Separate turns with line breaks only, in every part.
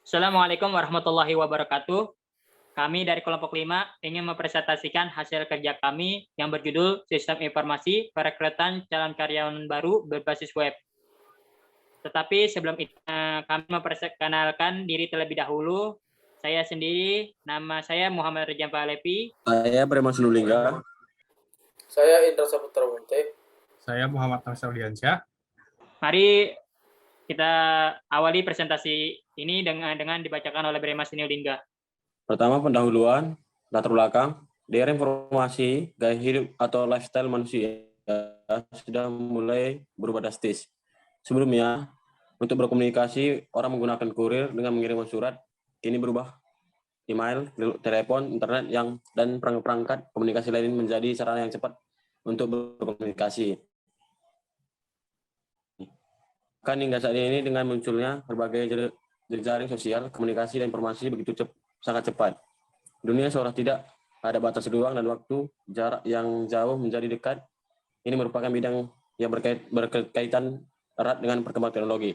Assalamualaikum warahmatullahi wabarakatuh. Kami dari kelompok 5 ingin mempresentasikan hasil kerja kami yang berjudul Sistem Informasi Perekrutan Calon Karyawan Baru Berbasis Web. Tetapi sebelum itu, kami memperkenalkan diri terlebih dahulu. Saya sendiri, nama saya Muhammad Rejam Palepi.
Saya Prema Sunulingga.
Saya Indra Saputra Munte.
Saya Muhammad Nasaudiansyah.
Mari kita awali presentasi ini dengan dibacakan oleh Brema Sinulingga.
Pertama, pendahuluan, latar belakang, daerah informasi, gaya hidup atau lifestyle manusia sudah mulai berubah drastis. Sebelumnya, untuk berkomunikasi, orang menggunakan kurir dengan mengirim surat, kini berubah email, telepon, internet, dan perangkat komunikasi lain menjadi sarana yang cepat untuk berkomunikasi. Kan hingga saat ini dengan munculnya berbagai jejaring sosial, komunikasi dan informasi begitu sangat cepat. Dunia seolah tidak ada batas ruang dan waktu, jarak yang jauh menjadi dekat. Ini merupakan bidang yang berkaitan erat dengan perkembangan teknologi.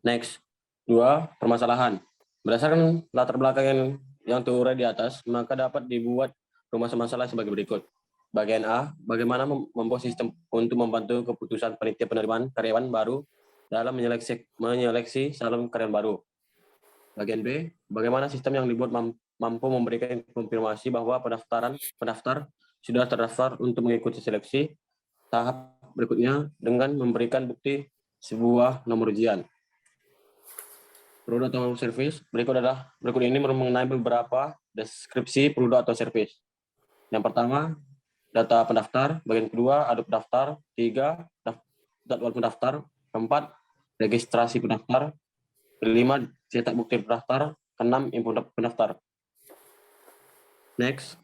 Next, 2. Permasalahan. Berdasarkan latar belakang yang terurai di atas, maka dapat dibuat rumus masalah sebagai berikut. Bagian A, bagaimana membuat sistem untuk membantu keputusan panitia penerimaan karyawan baru dalam menyeleksi calon karyawan baru. Bagian B, bagaimana sistem yang dibuat mampu memberikan konfirmasi bahwa pendaftar sudah terdaftar untuk mengikuti seleksi. Tahap berikutnya dengan memberikan bukti sebuah nomor ujian. Produk atau service, berikut ini mengenai beberapa deskripsi produk atau service. Yang pertama, data pendaftar. Bagian kedua, aduk pendaftar. 3, jadwal pendaftar. 4, registrasi pendaftar. 5, cetak bukti pendaftar. 6, info pendaftar. Next,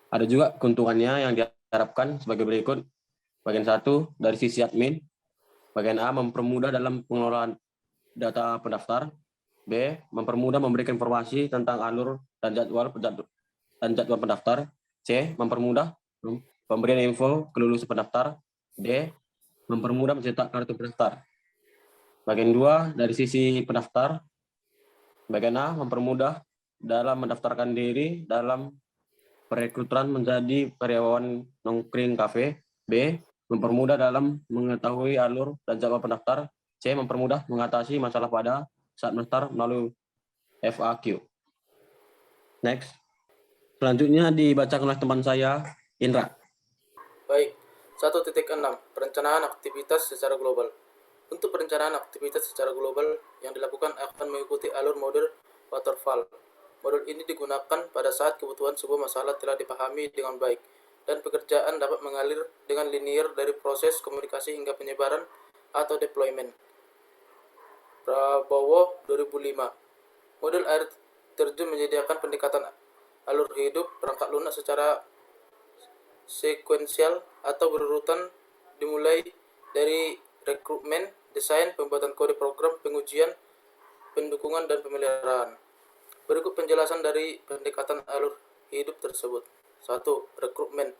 ada juga keuntungannya yang diharapkan sebagai berikut. Bagian 1, dari sisi admin. Bagian A, mempermudah dalam pengelolaan data pendaftar. B, mempermudah memberikan informasi tentang alur dan jadwal pendaftar. C, mempermudah pemberian info kelulusan pendaftar. D, mempermudah mencetak kartu pendaftar. Bagian 2, dari sisi pendaftar. Bagian A, mempermudah dalam mendaftarkan diri dalam perekrutan menjadi karyawan nongkring kafe. B, mempermudah dalam mengetahui alur dan jadwal pendaftar. C, mempermudah mengatasi masalah pada saat mendaftar melalui FAQ. Next. Selanjutnya dibacakan oleh teman saya, Indra.
Baik, 1.6. Perencanaan aktivitas secara global. Untuk perencanaan aktivitas secara global yang dilakukan akan mengikuti alur model waterfall. Model ini digunakan pada saat kebutuhan sebuah masalah telah dipahami dengan baik dan pekerjaan dapat mengalir dengan linear dari proses komunikasi hingga penyebaran atau deployment. Prabowo 2005. Model air terjun menyediakan pendekatan alur hidup perangkat lunak secara sekuensial atau berurutan dimulai dari rekrutmen, desain, pembuatan kode program, pengujian, pendukungan, dan pemeliharaan. Berikut penjelasan dari pendekatan alur hidup tersebut. 1. Rekrutmen.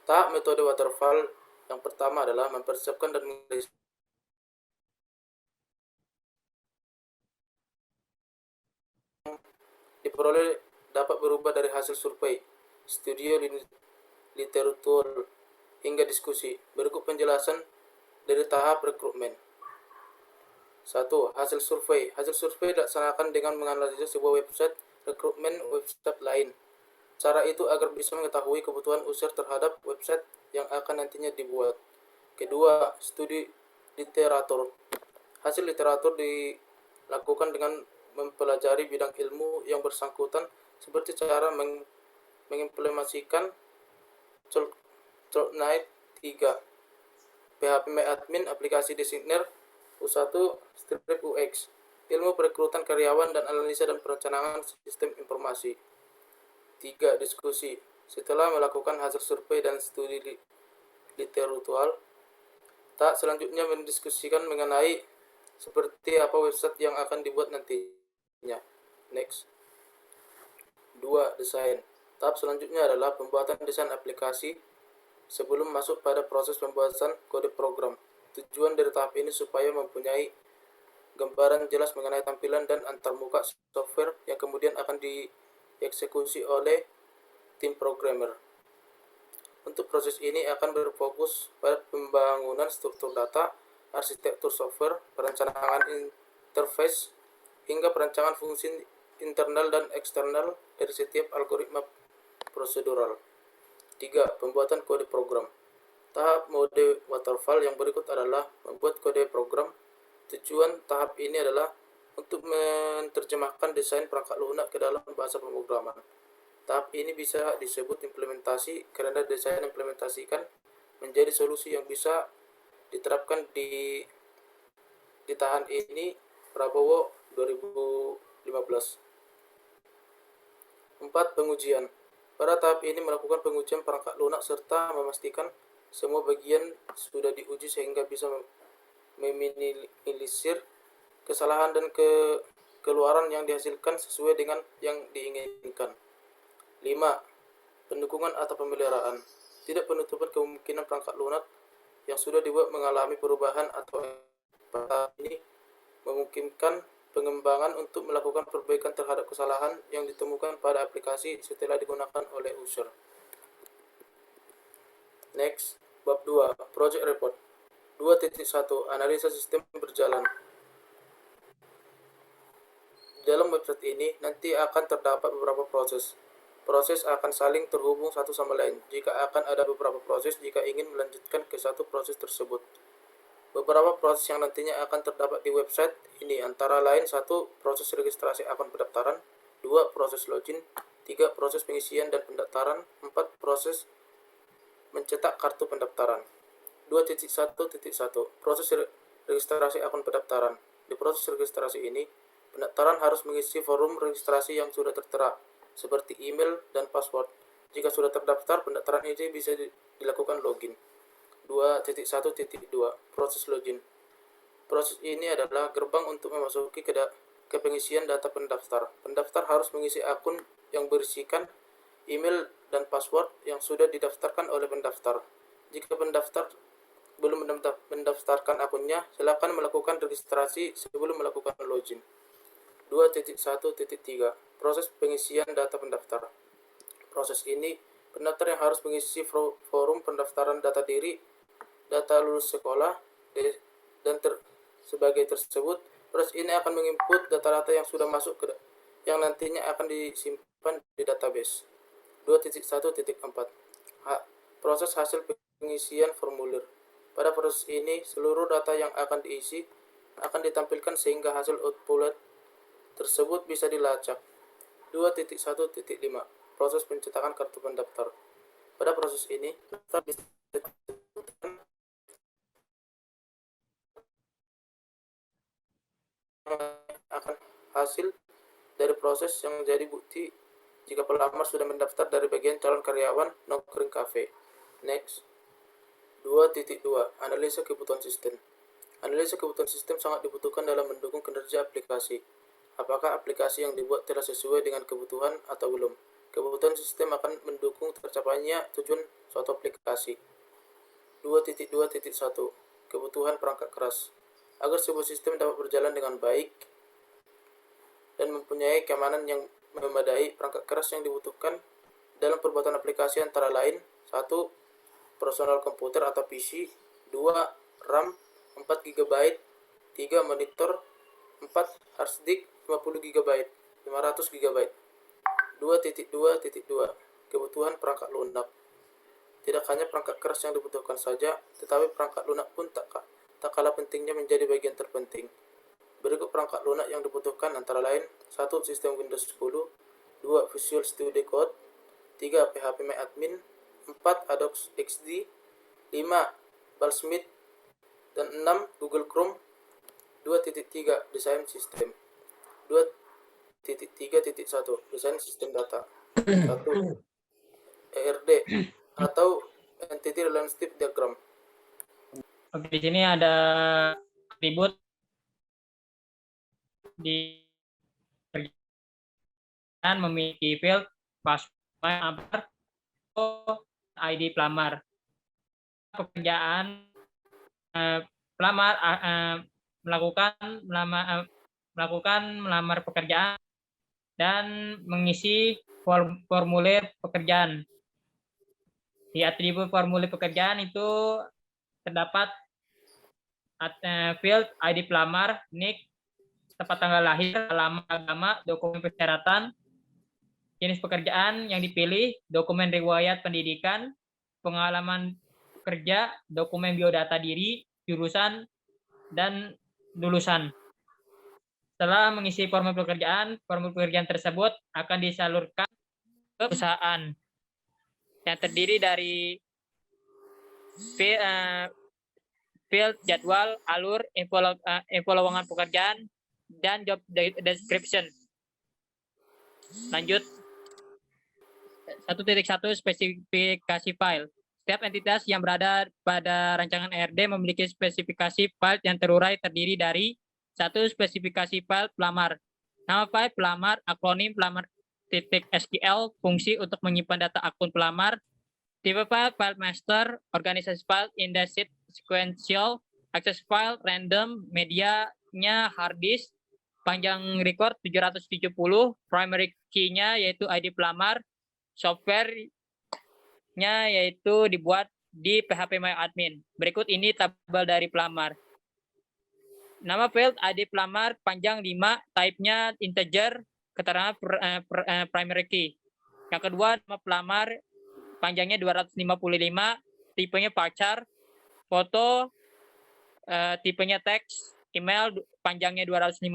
Tahap metode waterfall yang pertama adalah mempersiapkan dan diperoleh dapat berubah dari hasil survei, studi literatur, hingga diskusi. Berikut penjelasan dari tahap rekrutmen. 1. Hasil survei. Hasil survei dilaksanakan dengan menganalisis sebuah website rekrutmen website lain. Cara itu agar bisa mengetahui kebutuhan user terhadap website yang akan nantinya dibuat. Kedua, studi literatur. Hasil literatur dilakukan dengan mempelajari bidang ilmu yang bersangkutan seperti cara mengimplementasikan Cloud9 3, PHP admin, aplikasi designer, U1, strip UX, ilmu perekrutan karyawan dan analisa dan perencanaan sistem informasi. 3. Diskusi. Setelah melakukan hasil survei dan studi literatur, tahap selanjutnya mendiskusikan mengenai seperti apa website yang akan dibuat nantinya. Next. 2. Desain. Tahap selanjutnya adalah pembuatan desain aplikasi sebelum masuk pada proses pembuatan kode program. Tujuan dari tahap ini supaya gambaran jelas mengenai tampilan dan antarmuka software yang kemudian akan dieksekusi oleh tim programmer. Untuk proses ini akan berfokus pada pembangunan struktur data, arsitektur software, perencanaan interface, hingga perancangan fungsi internal dan eksternal dari setiap algoritma prosedural. 3. Pembuatan kode program. Tahap mode waterfall yang berikut adalah membuat kode program. Tujuan tahap ini adalah untuk menerjemahkan desain perangkat lunak ke dalam bahasa pemrograman. Tahap ini bisa disebut implementasi karena desain implementasikan menjadi solusi yang bisa diterapkan di tahun ini Prabowo 2015. 4. Pengujian. Pada tahap ini melakukan pengujian perangkat lunak serta memastikan semua bagian sudah diuji sehingga bisa meminimalisir kesalahan dan keluaran yang dihasilkan sesuai dengan yang diinginkan. 5. Pendukungan atau pemeliharaan. Tidak penutupan kemungkinan perangkat lunak yang sudah dibuat mengalami perubahan atau pada ini memungkinkan pengembangan untuk melakukan perbaikan terhadap kesalahan yang ditemukan pada aplikasi setelah digunakan oleh user. Next, bab 2, Project Report. 2.1 Analisa sistem berjalan. Dalam website ini nanti akan terdapat beberapa proses. Proses akan saling terhubung satu sama lain. Jika akan ada beberapa proses jika ingin melanjutkan ke satu proses tersebut. Beberapa proses yang nantinya akan terdapat di website ini antara lain 1. Proses registrasi akun pendaftaran, 2. Proses login, 3. Proses pengisian dan pendaftaran, 4. Proses mencetak kartu pendaftaran. 2.1.1 Proses registrasi akun pendaftaran. Di proses registrasi ini, pendaftaran harus mengisi forum registrasi yang sudah tertera, seperti email dan password. Jika sudah terdaftar, pendaftaran ini bisa dilakukan login. 2.1.2 Proses login. Proses ini adalah gerbang untuk memasuki ke pengisian data pendaftar. Pendaftar harus mengisi akun yang berisikan email dan password yang sudah didaftarkan oleh pendaftar. Jika pendaftar belum mendaftarkan akunnya, silakan melakukan registrasi sebelum melakukan login. 2.1.3 Proses pengisian data pendaftar. Proses ini, pendaftar yang harus mengisi forum pendaftaran data diri, data lulus sekolah, dan sebagai tersebut. Proses ini akan menginput data-data yang sudah masuk yang nantinya akan disimpan di database. 2.1.4 Proses hasil pengisian formulir. Pada proses ini, seluruh data yang akan diisi akan ditampilkan sehingga hasil output tersebut bisa dilacak. 2.1.5 Proses pencetakan kartu pendaftar. Pada proses ini, pendaftar bisa akan hasil dari proses yang menjadi bukti jika pelamar sudah mendaftar dari bagian calon karyawan Nongkring Cafe. Next. 2.2 Analisa kebutuhan sistem. Analisa kebutuhan sistem sangat dibutuhkan dalam mendukung kinerja aplikasi. Apakah aplikasi yang dibuat telah sesuai dengan kebutuhan atau belum? Kebutuhan sistem akan mendukung tercapainya tujuan suatu aplikasi. 2.2.1 Kebutuhan perangkat keras. Agar sebuah sistem dapat berjalan dengan baik dan mempunyai keamanan yang memadai, perangkat keras yang dibutuhkan dalam perbuatan aplikasi antara lain 1. Personal komputer atau PC, 2. RAM 4 GB, 3. Monitor, 4. Harddisk 50 GB, 500 GB. 2.2.2 Kebutuhan perangkat lunak. Tidak hanya perangkat keras yang dibutuhkan saja, tetapi perangkat lunak pun tak kalah pentingnya menjadi bagian terpenting. Berikut perangkat lunak yang dibutuhkan antara lain 1. Sistem Windows 10, 2. Visual Studio Code, 3. PHP MyAdmin, 4. Adobe XD, 5. Balsmith, dan 6. Google Chrome. 2.3 Desain Sistem. 2.3.1 Desain Sistem Data. 1. ERD atau Entity Landscape Diagram.
Oke, di sini ada atribut di kerjaan memiliki field password atau ID pelamar. Pekerjaan pelamar melakukan melamar pekerjaan dan mengisi formulir pekerjaan. Di atribut formulir pekerjaan itu terdapat field ID pelamar, NIK, tempat tanggal lahir, alamat, agama, dokumen persyaratan, jenis pekerjaan yang dipilih, dokumen riwayat pendidikan, pengalaman kerja, dokumen biodata diri, jurusan, dan lulusan. Setelah mengisi formulir pekerjaan tersebut akan disalurkan ke perusahaan yang terdiri dari field, jadwal, alur, info lowongan pekerjaan, dan job description. Lanjut. 1.1 spesifikasi file. Setiap entitas yang berada pada rancangan ERD memiliki spesifikasi file yang terurai terdiri dari 1. Spesifikasi file pelamar. Nama file pelamar, akronim pelamar .SQL, fungsi untuk menyimpan data akun pelamar. Tipe file, file master, organisasi file, indexed, sequential, access file, random, medianya hard disk, panjang record 770, primary key-nya yaitu ID pelamar, software-nya yaitu dibuat di phpMyAdmin. Berikut ini tabel dari pelamar. Nama field ID pelamar panjang 5, type-nya integer, keterangan primary key. Yang kedua, nama pelamar panjangnya 255, tipenya varchar, foto, tipenya teks, email panjangnya 255,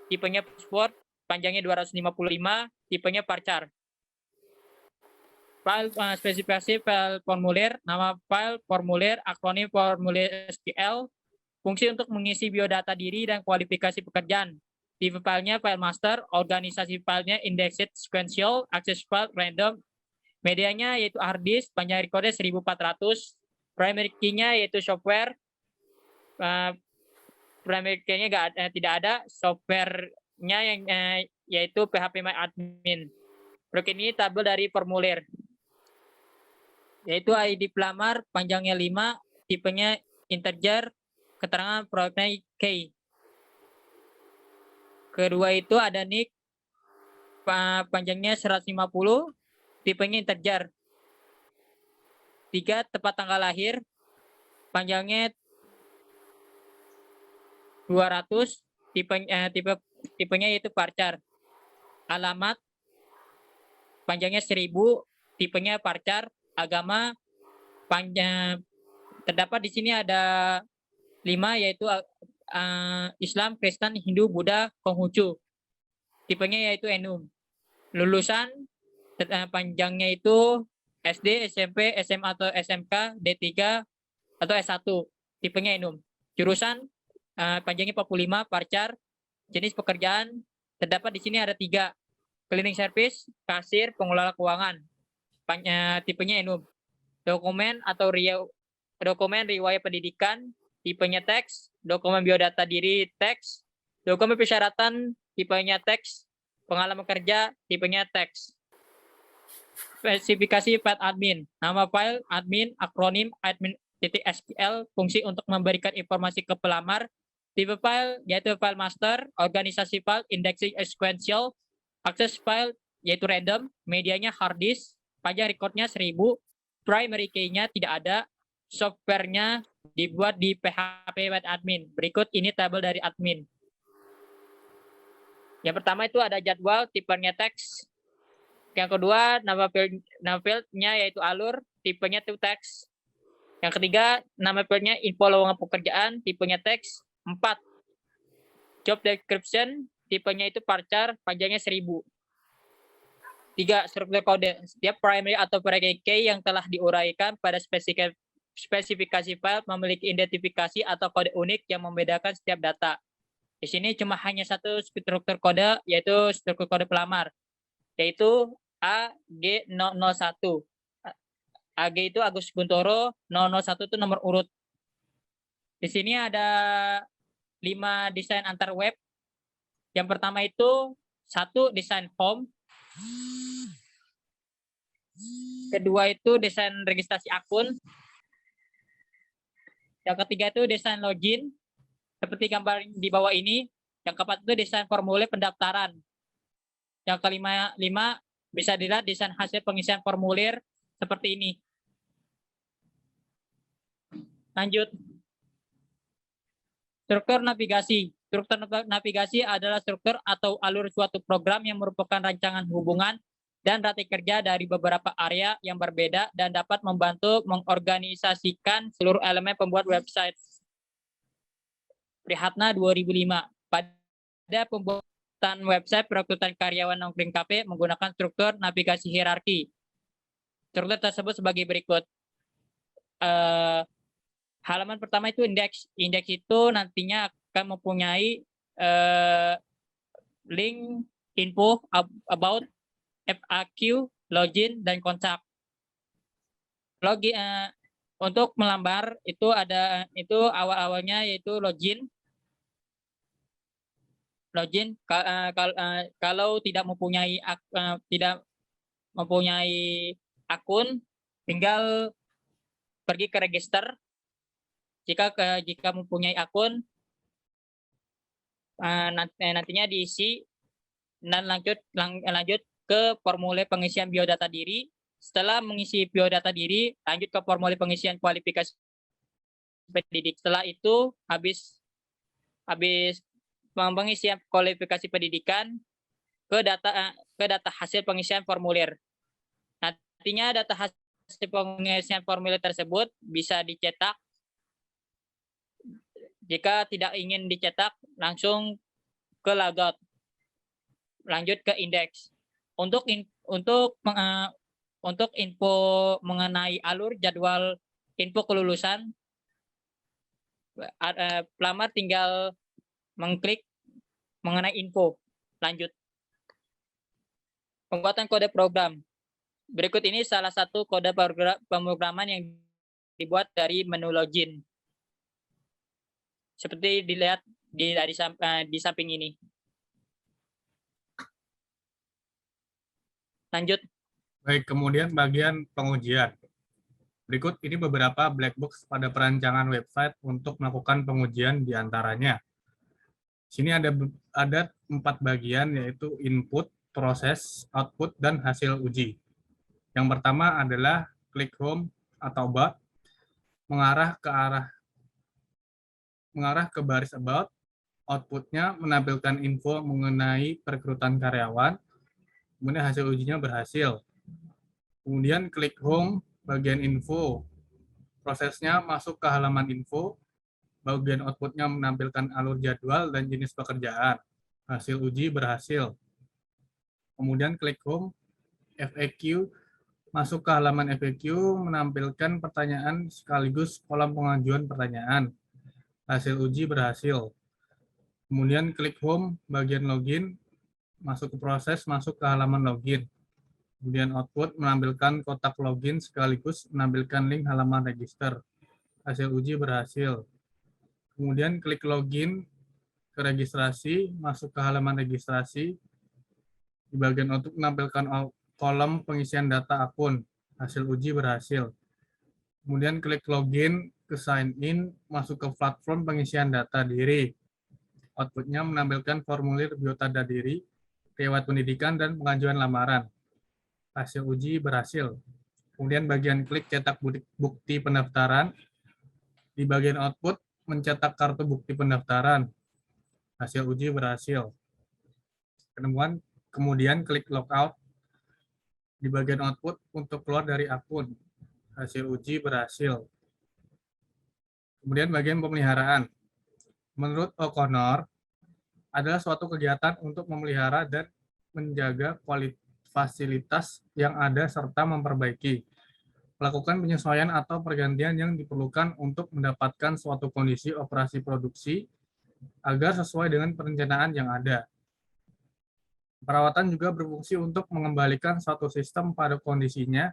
tipenya password, panjangnya 255, tipenya varchar. File spesifikasi file formulir, nama file formulir, akronim formulir SQL, fungsi untuk mengisi biodata diri dan kualifikasi pekerjaan. Tipe filenya file master, organisasi filenya indexed, sequential, access file, random, medianya yaitu hard disk, panjang recordnya 1400, primary key-nya yaitu software, primary key-nya tidak ada, software-nya yang yaitu phpMyAdmin. Berikut ini tabel dari formulir, yaitu ID pelamar panjangnya 5, tipenya integer, keterangan proyeknya key. Kedua itu ada NIK, panjangnya 150, tipenya integer. 3, tempat tanggal lahir, panjangnya 200, tipenya yaitu varchar. Alamat, panjangnya 1000, tipenya varchar. Agama, panjang terdapat di sini ada 5 yaitu Islam, Kristen, Hindu, Buddha, Konghucu. Tipenya yaitu Enum. Lulusan panjangnya itu SD, SMP, SMA atau SMK, D3 atau S1. Tipenya Enum. Jurusan panjangnya 45, varchar. Jenis pekerjaan terdapat di sini ada 3. Cleaning service, kasir, pengelola keuangan. Tipenya Enum. Dokumen atau dokumen riwayat pendidikan, tipenya teks. Dokumen biodata diri teks, dokumen persyaratan tipenya teks, pengalaman kerja tipenya teks. Spesifikasi file admin, nama file admin, akronim admin.SQL, fungsi untuk memberikan informasi ke pelamar. Tipe file yaitu file master, organisasi file indexing sequential, access file yaitu random, medianya hard disk, panjang recordnya 1000, primary key-nya tidak ada, software-nya dibuat di phpMyAdmin. Berikut ini tabel dari admin. Yang pertama itu ada jadwal, tipenya teks. Yang kedua, nama field-nya yaitu alur, tipenya itu teks. Yang ketiga, nama field-nya info lowongan pekerjaan, tipenya teks. 4. Job description, tipenya itu varchar, panjangnya 1000. 3. Struktur kode. Setiap primary atau primary key yang telah diuraikan pada spesifikasi file memiliki identifikasi atau kode unik yang membedakan setiap data. Di sini cuma hanya satu struktur kode, yaitu struktur kode pelamar, yaitu AG001. AG itu Agus Guntoro, 001 itu nomor urut. Di sini ada 5 desain antar web. Yang pertama itu 1 desain home. Kedua itu desain registrasi akun. Yang ketiga itu desain login, seperti gambar di bawah ini. Yang keempat itu desain formulir pendaftaran. Yang kelima bisa dilihat desain hasil pengisian formulir seperti ini. Lanjut. Struktur navigasi. Struktur navigasi adalah struktur atau alur suatu program yang merupakan rancangan hubungan dan rantai kerja dari beberapa area yang berbeda dan dapat membantu mengorganisasikan seluruh elemen pembuat website. Prihatna 2005. Pada pembuatan website perekrutan karyawan Nongkring Cafe menggunakan struktur navigasi hierarki. Struktur tersebut sebagai berikut. Halaman pertama itu indeks. Indeks itu nantinya akan mempunyai link, info, about, FAQ, login, dan kontak. Login untuk melambar itu awal-awalnya yaitu login. Login kalau tidak mempunyai akun, tinggal pergi ke register. Jika mempunyai akun, nantinya diisi dan lanjut ke formulir pengisian biodata diri. Setelah mengisi biodata diri, lanjut ke formulir pengisian kualifikasi pendidik. Setelah itu habis pengisian kualifikasi pendidikan ke data hasil pengisian formulir. Nantinya data hasil pengisian formulir tersebut bisa dicetak. Jika tidak ingin dicetak, langsung ke logout. Lanjut ke indeks. Untuk info mengenai alur jadwal info kelulusan, pelamar tinggal mengklik mengenai info. Lanjut. Pembuatan kode program. Berikut ini salah satu kode pemrograman yang dibuat dari menu login. Seperti dilihat di samping ini. Lanjut.
Baik, kemudian bagian pengujian. Berikut ini beberapa black box pada perancangan website untuk melakukan pengujian di antaranya. Sini ada 4 bagian, yaitu input, proses, output, dan hasil uji. Yang pertama adalah click home atau about, mengarah ke baris about. Outputnya menampilkan info mengenai perekrutan karyawan, kemudian hasil ujinya berhasil. Kemudian klik home, bagian info. Prosesnya masuk ke halaman info, bagian outputnya menampilkan alur jadwal dan jenis pekerjaan. Hasil uji berhasil. Kemudian klik home, FAQ, masuk ke halaman FAQ, menampilkan pertanyaan sekaligus kolom pengajuan pertanyaan. Hasil uji berhasil. Kemudian klik home, bagian login, masuk ke proses, masuk ke halaman login. Kemudian output menampilkan kotak login sekaligus menampilkan link halaman register. Hasil uji berhasil. Kemudian klik login ke registrasi, masuk ke halaman registrasi. Di bagian output menampilkan kolom pengisian data akun. Hasil uji berhasil. Kemudian klik login ke sign in, masuk ke platform pengisian data diri. Outputnya menampilkan formulir biodata diri, riwayat pendidikan, dan pengajuan lamaran. Hasil uji berhasil. Kemudian bagian klik cetak bukti pendaftaran. Di bagian output, mencetak kartu bukti pendaftaran. Hasil uji berhasil. Kemudian klik logout. Di bagian output, untuk keluar dari akun. Hasil uji berhasil. Kemudian bagian pemeliharaan. Menurut O'Connor, adalah suatu kegiatan untuk memelihara dan menjaga fasilitas yang ada serta memperbaiki, melakukan penyesuaian atau pergantian yang diperlukan untuk mendapatkan suatu kondisi operasi produksi agar sesuai dengan perencanaan yang ada. Perawatan juga berfungsi untuk mengembalikan suatu sistem pada kondisinya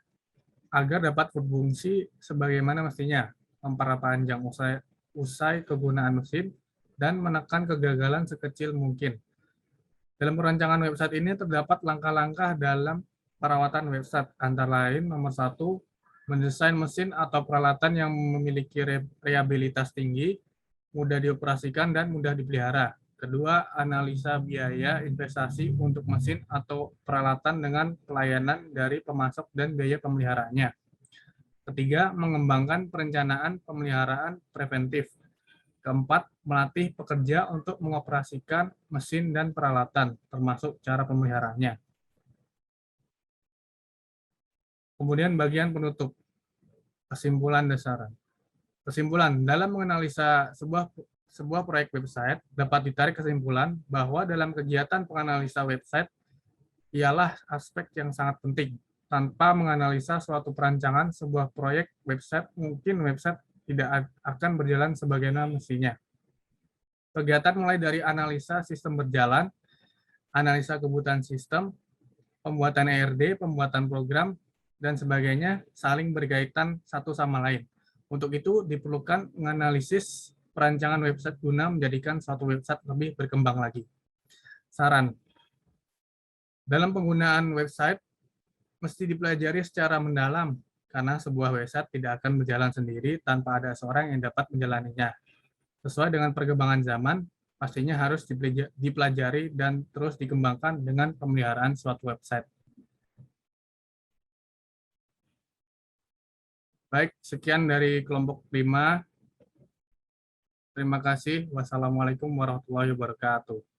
agar dapat berfungsi sebagaimana mestinya, memperpanjang usai kegunaan mesin, dan menekan kegagalan sekecil mungkin. Dalam perancangan website ini terdapat langkah-langkah dalam perawatan website, antara lain nomor 1, mendesain mesin atau peralatan yang memiliki reliabilitas tinggi, mudah dioperasikan dan mudah dipelihara. Kedua, analisa biaya investasi untuk mesin atau peralatan dengan pelayanan dari pemasok dan biaya pemeliharaannya. Ketiga, mengembangkan perencanaan pemeliharaan preventif. Keempat, melatih pekerja untuk mengoperasikan mesin dan peralatan, termasuk cara pemeliharaannya. Kemudian bagian penutup, kesimpulan dasaran. Kesimpulan, dalam menganalisa sebuah proyek website, dapat ditarik kesimpulan bahwa dalam kegiatan penganalisa website ialah aspek yang sangat penting. Tanpa menganalisa suatu perancangan sebuah proyek website, mungkin website tidak akan berjalan sebagaimana mestinya. Kegiatan mulai dari analisa sistem berjalan, analisa kebutuhan sistem, pembuatan ERD, pembuatan program, dan sebagainya saling berkaitan satu sama lain. Untuk itu diperlukan menganalisis perancangan website guna menjadikan suatu website lebih berkembang lagi. Saran, dalam penggunaan website mesti dipelajari secara mendalam karena sebuah website tidak akan berjalan sendiri tanpa ada seorang yang dapat menjalaninya. Sesuai dengan perkembangan zaman, pastinya harus dipelajari dan terus dikembangkan dengan pemeliharaan suatu website. Baik, sekian dari kelompok 5. Terima kasih. Wassalamualaikum warahmatullahi wabarakatuh.